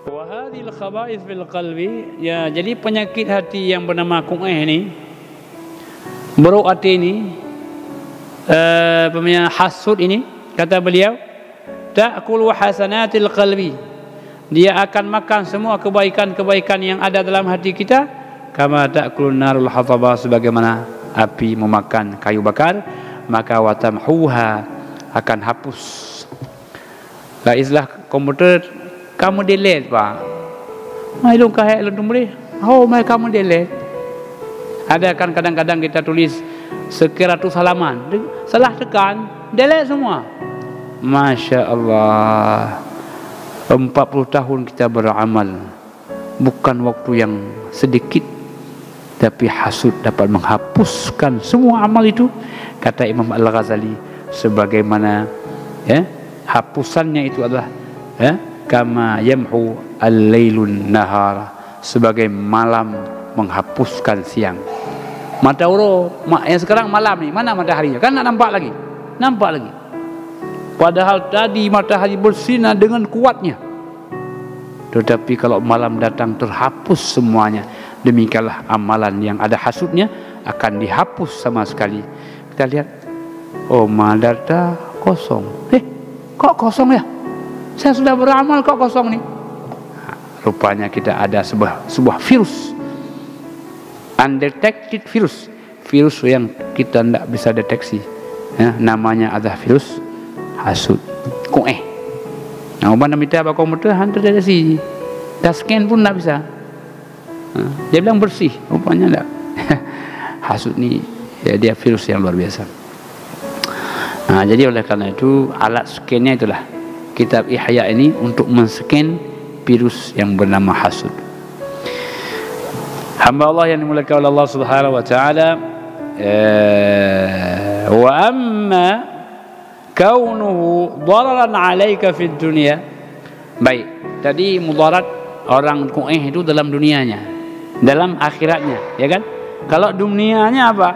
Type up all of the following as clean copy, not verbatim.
Wa hadhil khaba'ith fil qalbi, ya, jadi penyakit hati yang bernama ku'eh ni, buruk hati ni, hasud ini, kata beliau, ta'kulu hasanatil qalbi, dia akan makan semua kebaikan-kebaikan yang ada dalam hati kita, kama ta'kulun narul hatabah, sebagaimana api memakan kayu bakar, maka watamhuha, akan hapus. Lah istilah komputer, kamu delete pak, mai lu kahek lu boleh, mai kamu delete. Ada kan kadang-kadang kita tulis sekiratus halaman, salah tekan, delete semua. Masya Allah, 40 tahun kita beramal, bukan waktu yang sedikit, tapi hasud dapat menghapuskan semua amal itu, kata Imam Al-Ghazali. Sebagaimana hapusannya itu adalah kama yamhu al-lailun nahara, sebagai malam menghapuskan siang. Mata uro yang sekarang malam ni, mana mataharinya? Kan nak nampak lagi. Padahal tadi matahari bersinar dengan kuatnya. Tetapi kalau malam datang terhapus semuanya. Demikianlah amalan yang ada hasudnya akan dihapus sama sekali. Kita lihat, data kosong. Kok kosong ya? Saya sudah beramal kok kosong nih. Rupanya kita ada sebuah virus, undetected virus yang kita tidak bisa deteksi. Namanya adalah virus hasud, ku'eh. Nah, umpama kita apa komputer hantar deteksi, dah scan pun tidak bisa. Dia bilang bersih, rupanya tidak. Hasud ni dia virus yang luar biasa. Nah, jadi oleh karena itu alat scannya itulah kitab Ihya ini untuk men-scan virus yang bernama hasud. Hamba Allah yang dimuliakan oleh Allah Subhanahu wa taala, wa amma kaunuhu dararan 'alaika fid dunya. Baik, tadi mudarat orang ku'eh itu dalam dunianya, dalam akhiratnya, ya kan? Kalau dunianya apa?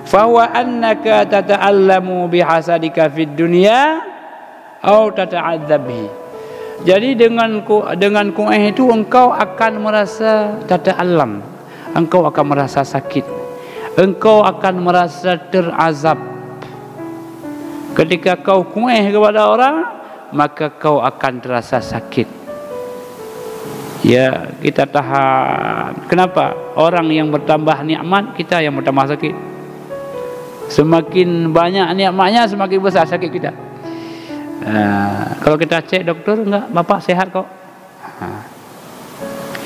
Fa huwa annaka tata'allamu bihasadika fid dunya atau tata'adzab bihi. Jadi dengan ku'eh itu engkau akan merasa tata'allam, engkau akan merasa sakit, engkau akan merasa terazab. Ketika kau ku'eh kepada orang, maka kau akan terasa sakit. Ya, kita tahan. Kenapa? Orang yang bertambah nikmat, kita yang bertambah sakit. Semakin banyak nikmatnya, semakin besar sakit kita. Kalau kita cek dokter, enggak, bapak sehat kok.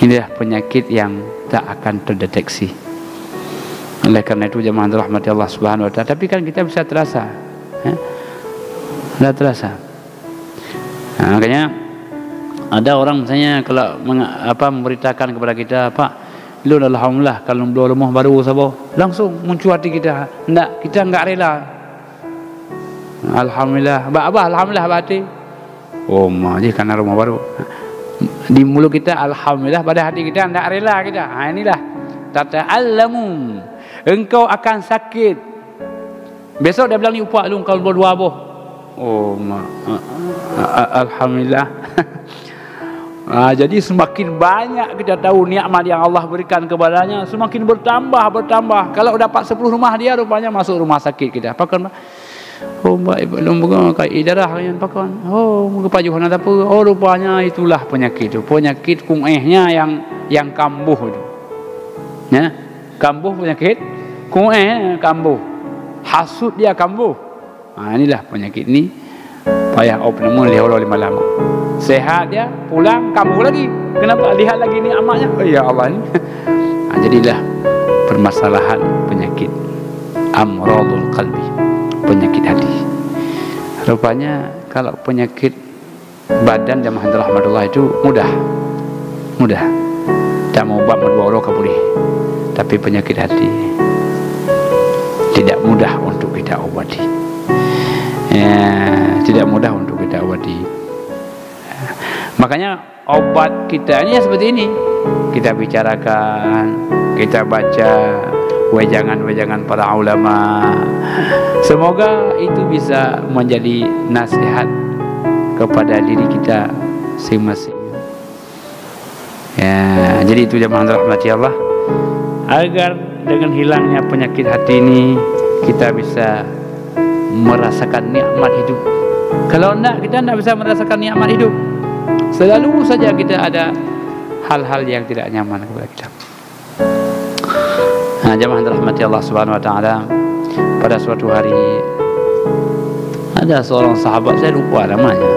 Inilah penyakit yang tak akan terdeteksi. Oleh karena itu jemaah rahmati Allah Subhanahu wa taala, tapi kan kita bisa terasa. Sudah terasa. Makanya ada orang misalnya kalau memberitakan kepada kita, Pak, lu alhamdulillah kalau belum rumah baru sabar, langsung muncul hati kita. Kita enggak rela. Alhamdulillah, alhamdulillah hati. Jadi karena rumah baru. Di mulut kita alhamdulillah, pada hati kita enggak rela kita. Inilah tata'allamu. Engkau akan sakit. Besok dia bilang ni upak lu kalau berdua boh. Alhamdulillah. Jadi semakin banyak kita tahu nikmat yang Allah berikan kepadanya, semakin bertambah. Kalau dapat 10 rumah dia, rupanya masuk rumah sakit kita. Pakan belum bukan idarah yang pakan. Muka pajuhan ada apa? Rupanya itulah penyakit itu. Penyakit ku'ehnya yang kambuh itu. Ya, kambuh penyakit, ku'eh kambuh. Hasud dia kambuh. Inilah penyakit ini. Payah opnamo liholo 5 lama. Sehat dia, pulang kambuh lagi. Kenapa? Lihat lagi ni amaknya. Ya Allah ni. Jadilah permasalahan penyakit amradul qalbi, penyakit hati. Rupanya kalau penyakit badan jamaah rahmatullah itu mudah. Tak mau obat medua orang boleh. Tapi penyakit hati tidak mudah untuk kita obati. Tidak mudah untuk kita obati. Makanya obat kita ini seperti ini. Kita bicarakan, kita baca wejangan-wejangan para ulama. Semoga itu bisa menjadi nasihat kepada diri kita masing-masing. Ya, jadi itu jemaah rahmati Allah, agar dengan hilangnya penyakit hati ini kita bisa merasakan nikmat hidup. Kalau enggak, kita enggak bisa merasakan nikmat hidup. Selalu saja kita ada hal-hal yang tidak nyaman kepada kita. Nah, jemaah rahmati Allah Subhanahu wa taala, pada suatu hari ada seorang sahabat, saya lupa namanya.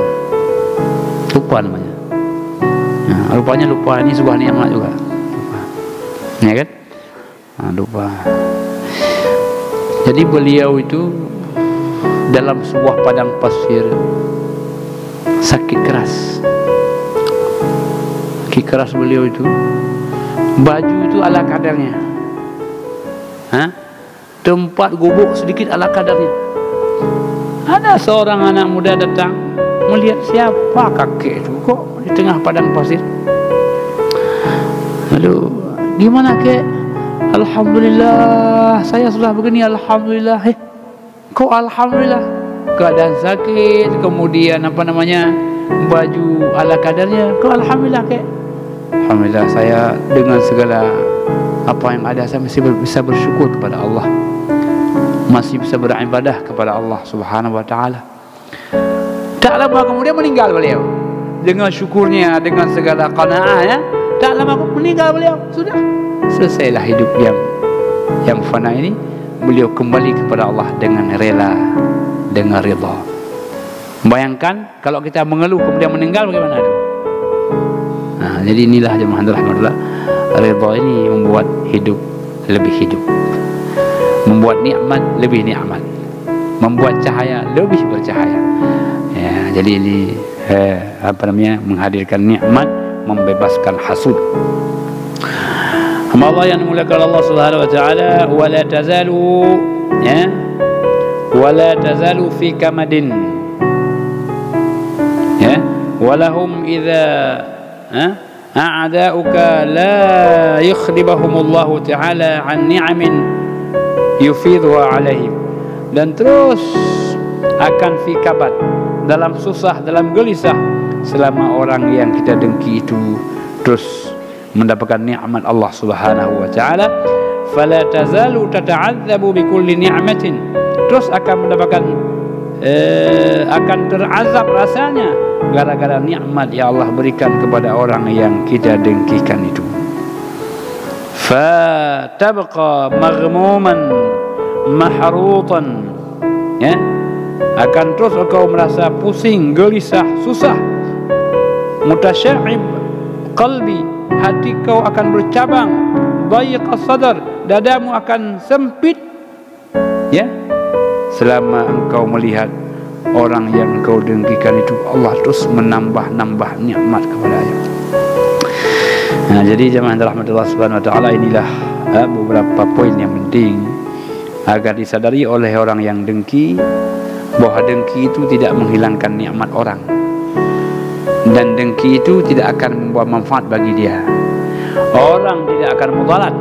Nah, rupanya lupa ini sebuah nikmat juga. Lupa. Ya kan? Nah, lupa. Jadi beliau itu dalam sebuah padang pasir sakit keras. Sakit keras beliau itu, baju itu ala kadarnya. Tempat gubuk sedikit ala kadarnya. Ada seorang anak muda datang melihat siapa kakek itu kok di tengah padang pasir. Lalu, gimana kek? Alhamdulillah, saya sudah begini, alhamdulillah. Kok alhamdulillah? Keadaan sakit, kemudian baju ala kadarnya. Kok alhamdulillah kek? Alhamdulillah, saya dengan segala apa yang ada, saya masih bisa bersyukur kepada Allah, masih bisa beribadah kepada Allah Subhanahu wa taala. Tak lama kemudian meninggal beliau. Dengan syukurnya, dengan segala qanaahnya, tak lama meninggal beliau. Sudah selesailah hidup yang fana ini. Beliau kembali kepada Allah dengan rela, dengan ridha. Bayangkan kalau kita mengeluh kemudian meninggal, bagaimana itu? Nah, jadi inilah jemaah rahmatullah, ridha ini membuat hidup lebih hidup, membuat nikmat lebih nikmat, membuat cahaya lebih bercahaya. Ya, jadi ini menghadirkan nikmat, membebaskan hasud. Allah yang dimuliakan Allah Subhanahu wa taala, wala tazalu fi kamadin, ya, walahum idza a'da'uka la yukhribahumullahu ta'ala an ni'amin yufidhuha alaihim. Dan terus akan fi kabad, dalam susah, dalam gelisah, selama orang yang kita dengki itu terus mendapatkan nikmat Allah Subhanahu wa taala. Fala tazalu tata'adzabu bi kulli ni'matin, terus akan mendapatkan akan terazab rasanya gara-gara nikmat yang Allah berikan kepada orang yang kita dengkikan itu. Fa tabqa maghmuman mahrutan, ya, akan terus engkau merasa pusing, gelisah, susah. Mutasya'ib qalbi, hati kau akan bercabang. Dhayiq as-sadr, dadamu akan sempit, ya, selama engkau melihat orang yang engkau dengkikan itu Allah terus menambah-nambah nikmat kepadanya. Nah, jadi jemaah rahmatullah subhanahu wa ta'ala, inilah beberapa poin yang penting agar disadari oleh orang yang dengki, bahwa dengki itu tidak menghilangkan nikmat orang, dan dengki itu tidak akan membawa manfaat bagi dia. Orang tidak akan mudarat,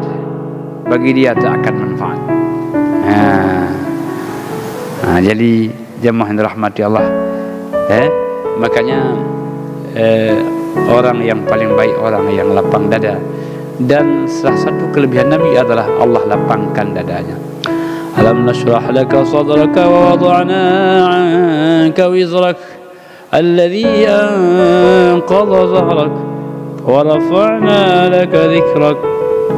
bagi dia tak akan manfaat. Jadi jemaah yang dirahmati Allah, makanya orang yang paling baik orang yang lapang dada, dan salah satu kelebihan Nabi adalah Allah lapangkan dadanya. Alam nashrah laka sadraka wa wada'na 'anka wizrak alladhi anqadha dhahrak wa rafa'na laka dhikrak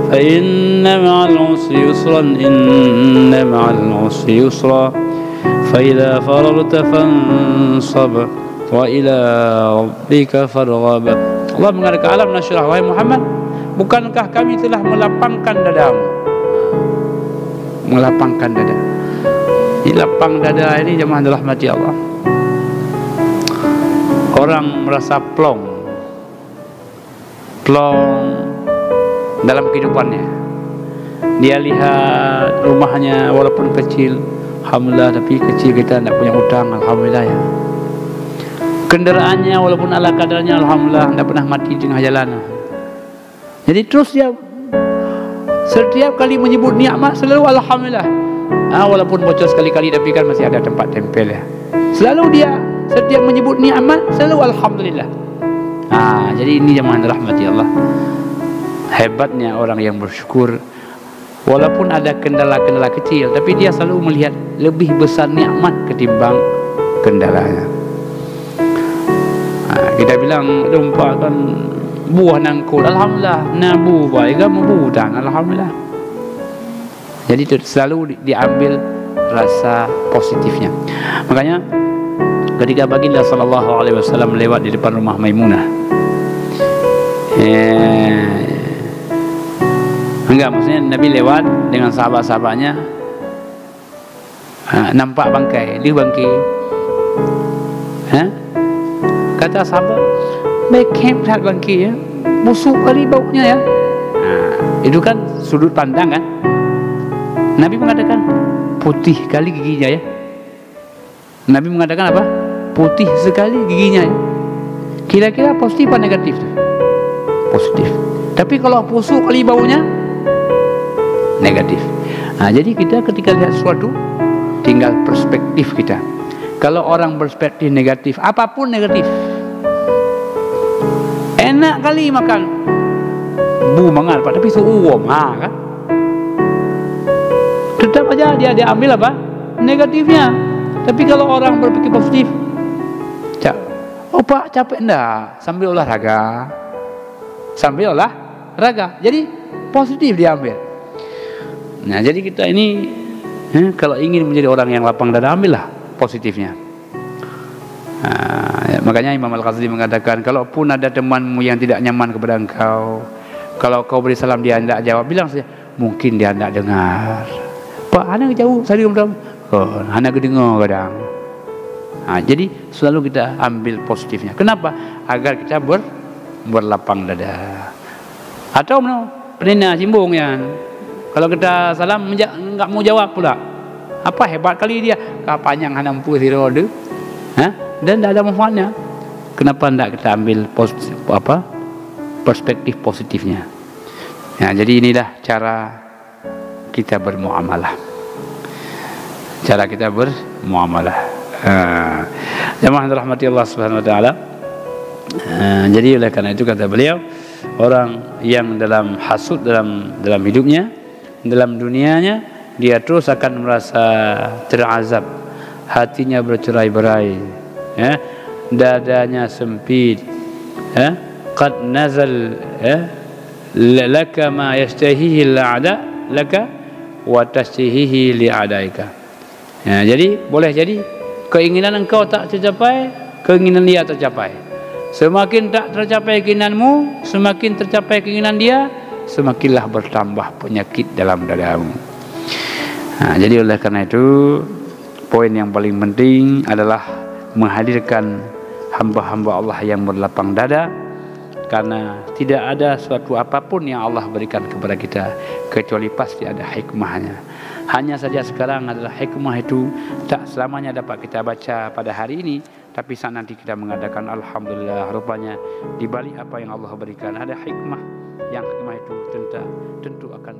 fa inna ma'al 'usri yusran inna ma'al usri yusra fa idza faragta fansab wa ila rabbika farghab. Allah mengatakan, alam nashrah, wahai Muhammad, bukankah kami telah melapangkan dadamu? Melapangkan dada. Ini lapang dada ini jemaah dirahmati Allah. Orang merasa plong dalam kehidupannya. Dia lihat rumahnya walaupun kecil, alhamdulillah, tapi kecil, kita tidak punya utang, alhamdulillah ya. Kendaraannya walaupun ala kadarnya, alhamdulillah, tidak pernah mati di tengah jalan. Jadi terus dia setiap kali menyebut nikmat selalu alhamdulillah. Walaupun bocor sekali-kali, tapi kan masih ada tempat tempel ya. Selalu dia setiap menyebut nikmat selalu alhamdulillah. Jadi ini yang dirahmati Allah. Hebatnya orang yang bersyukur, walaupun ada kendala-kendala kecil, tapi dia selalu melihat lebih besar nikmat ketimbang kendalanya. Kita bilang lumpah kan buah nangkul, alhamdulillah, nabu baik kamu budan, alhamdulillah. Jadi itu selalu diambil rasa positifnya. Makanya ketika baginda sallallahu alaihi wasallam lewat di depan rumah Maimunah, enggak, maksudnya Nabi lewat dengan sahabat-sahabatnya, nampak bangkai, dia bangkai. Kata sahabat, baik lihat bangkai ya, busuk kali baunya ya. Itu kan sudut pandang kan. Nabi mengatakan putih kali giginya ya. Nabi mengatakan apa? Putih sekali giginya ya. Kira-kira positif atau negatif tuh? Positif. Tapi kalau busuk kali baunya, negatif. Jadi kita ketika lihat sesuatu, tinggal perspektif kita. Kalau orang berperspektif negatif, apapun negatif, enak kali makan bu mangan, tapi suuom kan? Tetap aja dia ambil apa? Negatifnya. Tapi kalau orang berpikir positif, Pak capek enggak? Sambil olahraga. Jadi positif diambil. Nah, jadi kita ini kalau ingin menjadi orang yang lapang dada, ambillah positifnya. Makanya Imam Al-Ghazali mengatakan, kalaupun ada temanmu yang tidak nyaman kepada engkau, kalau kau beri salam dia tidak jawab, bilang saja, mungkin dia tidak dengar. Pak, anak jauh, saya anak dengar kadang. Jadi selalu kita ambil positifnya. Kenapa? Agar kita berlapang dada. Atau penina cimbung ya. Kalau kita salam enggak mau jawab pula. Apa hebat kali dia? Kapanyang hanampu sirode. Dan tidak ada manfaatnya. Kenapa tidak kita ambil perspektif positifnya? Jadi inilah cara kita bermuamalah. Cara kita bermuamalah. Jamaah rahmati Allah Subhanahu wa taala. Jadi oleh karena itu kata beliau, orang yang dalam hasud dalam hidupnya, dalam dunianya, dia terus akan merasa terazab, hatinya bercerai-berai, dadanya sempit, qad nazal laka ma yastahihi al-a'da laka wa tastahihi li'adaika. Jadi boleh jadi keinginan engkau tak tercapai, keinginan dia tercapai. Semakin tak tercapai keinginanmu, semakin tercapai keinginan dia, semakinlah bertambah penyakit dalam dadamu. Jadi oleh karena itu, poin yang paling penting adalah menghadirkan hamba-hamba Allah yang berlapang dada, karena tidak ada suatu apapun yang Allah berikan kepada kita kecuali pasti ada hikmahnya. Hanya saja sekarang adalah hikmah itu tak selamanya dapat kita baca pada hari ini, tapi saat nanti kita mengadakan alhamdulillah, rupanya di balik apa yang Allah berikan ada hikmah, yang hikmah itu tentu akan